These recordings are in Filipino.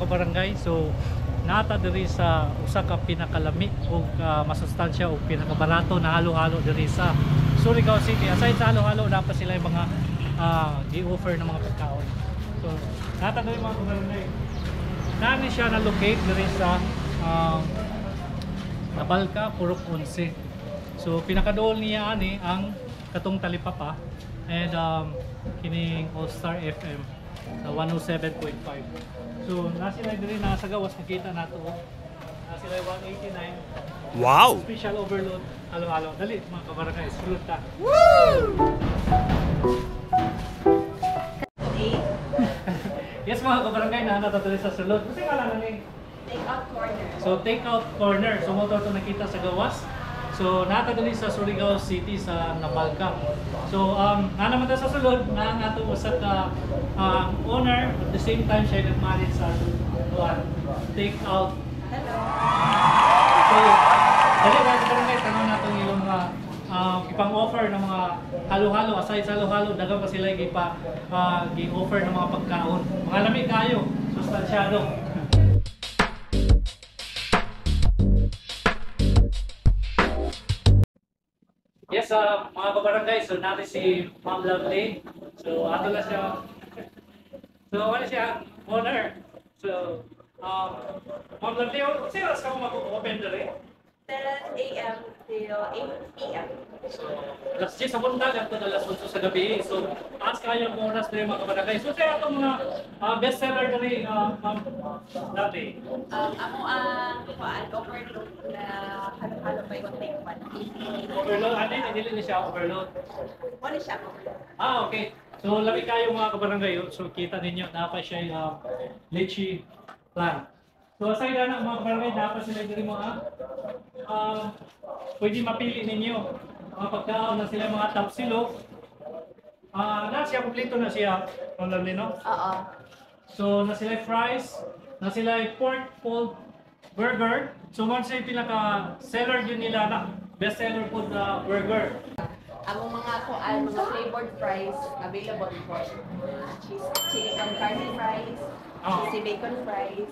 mga kabarangay. So nata diri sa usa ka pinakalami o masustansya o pinakabarato na halo-halo diri sa Surigao City. Aside sa halo-halo, dapat sila yung mga i-offer ng mga pagkaon. So nata diri mga kabarangay. Nani siya na-locate diri sa Nabalka, Purok 11. So pinakadool niya ani ang katong talipapa and kining All Star FM sa 107.5. So nasila diri na sa gawas nakita nato. Nasila 189. Wow! Special overload. Halo-halo. Dali mga kabarangay, sulod ta. Woo! Yes mga kabarangay, nahanap diri sa sulod. Kasi kala na ni Take-out corner. So take-out corner. So motor to nakita sa gawas. So nata dali sa Surigao City sa Nabalka. So nga naman ta sa sulod na ato usa ka owner, at the same time siya nagmanage sa take-out. Hello. So dali ba barangay tanong nato yung ipang-offer ng mga halo-halo. Aside sa halo-halo, dagang pa sila gi-offer ng mga pagkaon. Mga lami kayo, sustansyado. Yes, mga kabarangay, so natin si Ma'am Lovely. So ato na siya. So ano siya? Owner. So Ma'am Lovely, kasi oras ka mo mag-open dere? 10 a.m. till 8 p.m. So alas 10 sa buntag at alas 8 sa gabi. So taas kayo ang oras dere mga kabarangay. So kaya itong mga bestseller dere, Ma'am Lovely. Ako ang overload na halo-halo pa yung take one. Overload, ano yun? Hindi na siya overload. Wala siya overload. Okay. So lami kayo mga kabarangay. So kita ninyo, dapat siya yung lychee plant. So aside na mga kabarangay, dapat sila dito mga pwede mapili ninyo. Mga pagkaon na sila mga tapsilog. Na siya, kumplito na siya. Lovely, no? Oo. So na sila fries, na sila pork pulled burger. So mo siya pinaka-seller yun nila na best-seller food na burger. Ang mga mga flavored fries available po. Chili con carne fries, cheesy bacon fries.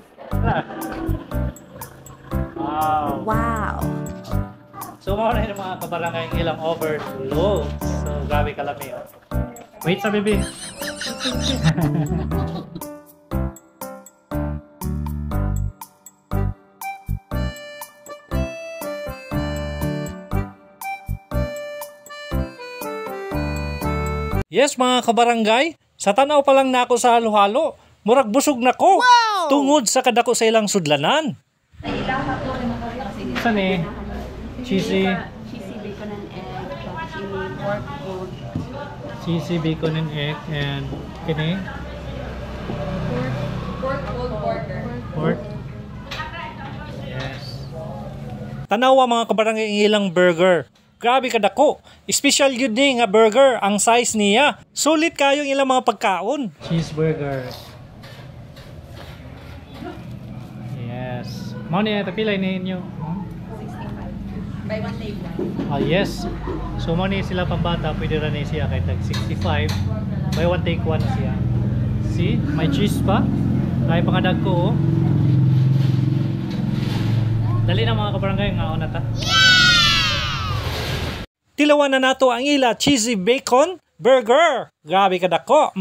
Wow. Wow. So mga na yung mga kabarangay ilang overload. So grabe kalami. Oh. Wait sa bibi. Yes mga kabarangay, sa tanaw pa lang nako sa halo-halo, murag busog nako. Wow! Tungod sa kadako sa ilang sudlanan. Saan eh? Cheesy bacon and egg, chili pork food. Cheesy bacon and egg and kini? Pork food burger. Pork. Yes. Tanawa mga kabarangay ang ilang burger. Grabe kadako. Special yun nga burger ang size niya. Sulit kayo ang ilang mga pagkaon. Cheeseburger. Yes. Mao niya tapilay ninyo. 65. Buy one take one. Yes. So mao ni sila pambata, pwede ra ni siya kay tag 65. Buy one take one na siya. See? May cheese pa. Kaya pangadag ko. Dali na mga kabarangay nga na ta. Tilawan na nato ang ila cheesy bacon burger. Grabe kadako.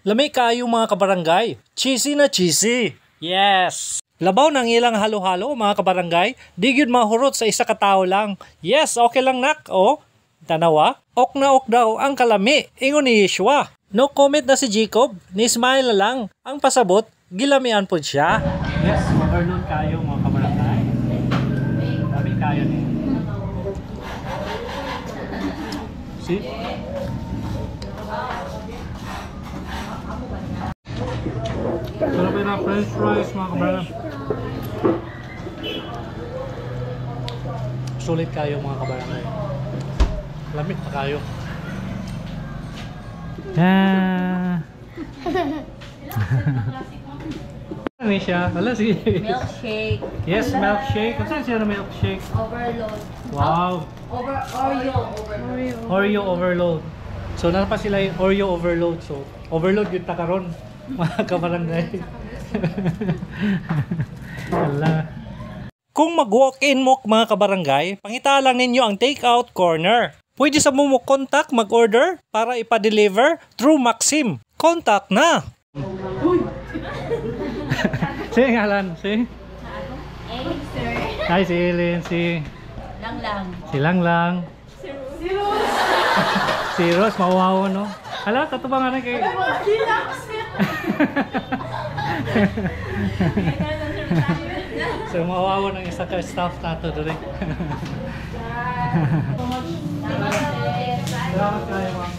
Lami kayo mga kabarangay. Cheesy na cheesy. Yes. Labaw ng ilang halo-halo mga kabarangay. Di gyud mahurot sa isa ka tawo lang. Yes, okay lang nak. Tanawa. Ok na ok daw ang kalami. Ingon ni Yeshua. No comment na si Jacob. Ni smile na lang. Ang pasabot, gilamian po siya. Yes, overload kayo mga kabarangay. Lami kayo ni. See? Sarap na french fries mga kabarangay. Sulit kayo mga kabarangay. Lamig pa kayo. Ano siya? Wala si Milkshake. Yes, milkshake. Kung saan siya na milkshake? Overload. Wow. Oreo overload. So napa sila yung Oreo overload. So overload yung takaron mga kabarangay. Wala. Kung mag-walk-in mo mga kabarangay, pangita lang ninyo ang takeout corner. Pwede sa mo contact mag-order para ipa-deliver through Maxim. Contact na! Si ngalan, si? Sir. Hi, si Ellen, si Langlang. Si Rose, mauwawa, no? Hala, katubang nga na kay... So, mauwawa ng isa ka staff nato doon. Salamat kayo, ma'am.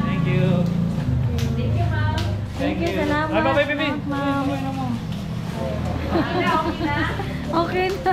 Thank you. Thank you. Salamat. Bye-bye, baby. Ma'am. Okay na.